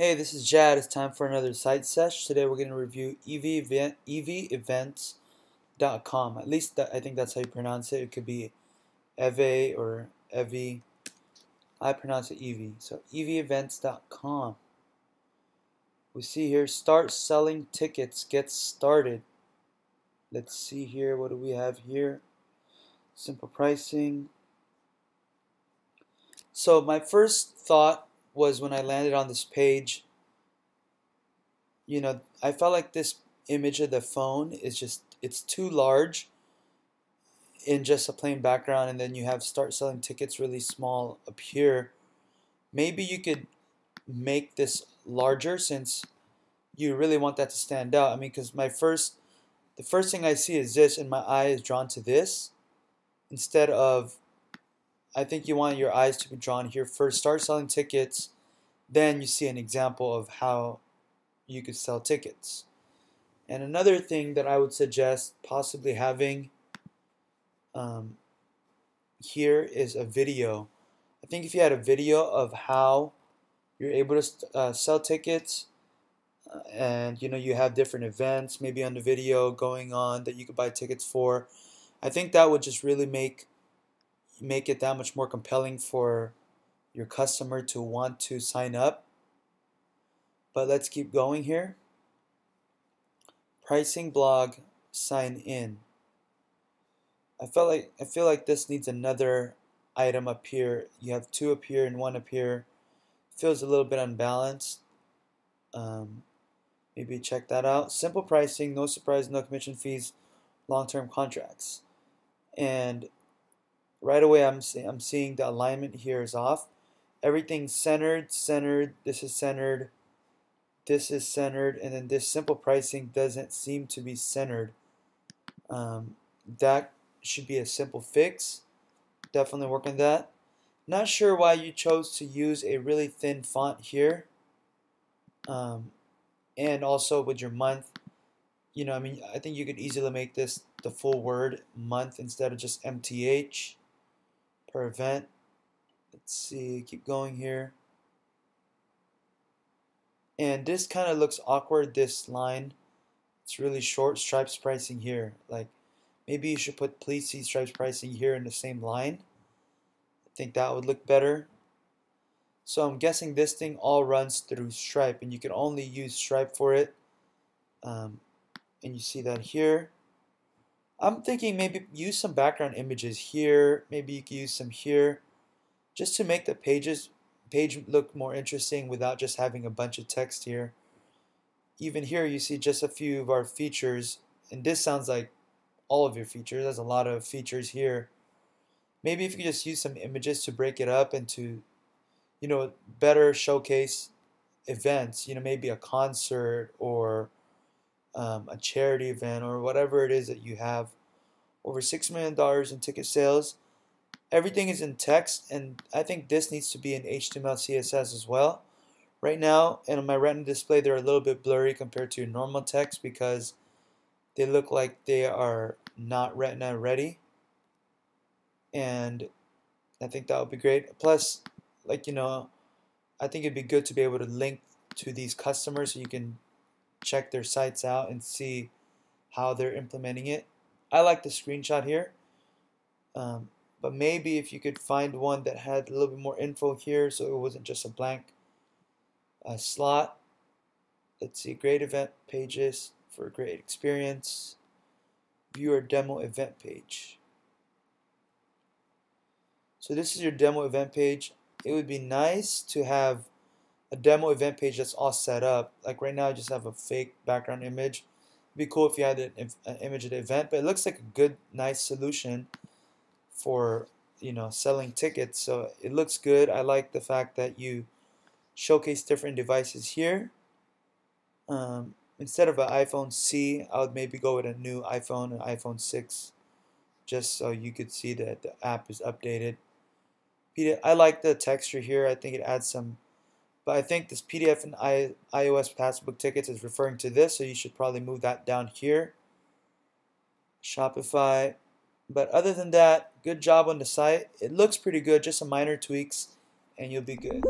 Hey, this is Jad. It's time for another SiteSesh. Today we're going to review events.com. At least I think that's how you pronounce it. It could be Evey or Evey. I pronounce it Evey. So events.com. We see here, start selling tickets. Get started. Let's see here. What do we have here? Simple pricing. So my first thought was when I landed on this page, I felt like this image of the phone is it's too large in just a plain background, and then you have start selling tickets really small up here. Maybe you could make this larger since you really want that to stand out. I mean, because the first thing I see is this, and my eye is drawn to this instead of, I think you want your eyes to be drawn here first. Start selling tickets, then you see an example of how you could sell tickets. And another thing that I would suggest possibly having here is a video. I think if you had a video of how you're able to sell tickets, and you have different events maybe on the video going on that you could buy tickets for, I think that would just really make it that much more compelling for your customer to want to sign up. But let's keep going here. Pricing blog, sign in. I feel like this needs another item up here. You have two up here and one up here. Feels a little bit unbalanced. Maybe check that out. Simple pricing, no surprise, no commission fees, long-term contracts. And right away I'm seeing the alignment here is off. Everything's centered. This is centered. This is centered, and then this simple pricing doesn't seem to be centered. That should be a simple fix. Definitely work on that. Not sure why you chose to use a really thin font here. And also with your month, I mean, I think you could easily make this the full word month instead of just MTH per event. Let's see, keep going here. And this kind of looks awkward, this line. It's really short. Stripes pricing here. Like, maybe you should put please see stripes pricing here in the same line. I think that would look better. So I'm guessing this thing all runs through Stripe, and you can only use Stripe for it. And you see that here. I'm thinking maybe use some background images here. Maybe you can use some here, just to make the page look more interesting without just having a bunch of text here. Even here you see just a few of our features, and this sounds like all of your features. There's a lot of features here. Maybe if you could just use some images to break it up and to better showcase events, maybe a concert or a charity event or whatever it is that you have. Over $6 million in ticket sales. Everything is in text, and I think this needs to be in HTML, CSS as well. Right now, and on my Retina display, they're a little bit blurry compared to normal text because they look like they are not Retina ready. And I think that would be great. Plus, I think it'd be good to be able to link to these customers so you can check their sites out and see how they're implementing it. I like the screenshot here. But maybe if you could find one that had a little bit more info here so it wasn't just a blank slot. Let's see, great event pages for a great experience. View your demo event page. So this is your demo event page. It would be nice to have a demo event page that's all set up. Like right now I just have a fake background image. It'd be cool if you had an image of the event, but it looks like a good, nice solution for selling tickets. So it looks good. I like the fact that you showcase different devices here. Instead of an iPhone C, I would maybe go with a new iPhone, an iPhone 6, just so you could see that the app is updated. I like the texture here. I think it adds some, but I think this PDF and iOS Passbook Tickets is referring to this, so you should probably move that down here. Shopify. But other than that, good job on the site. It looks pretty good, just some minor tweaks, and you'll be good.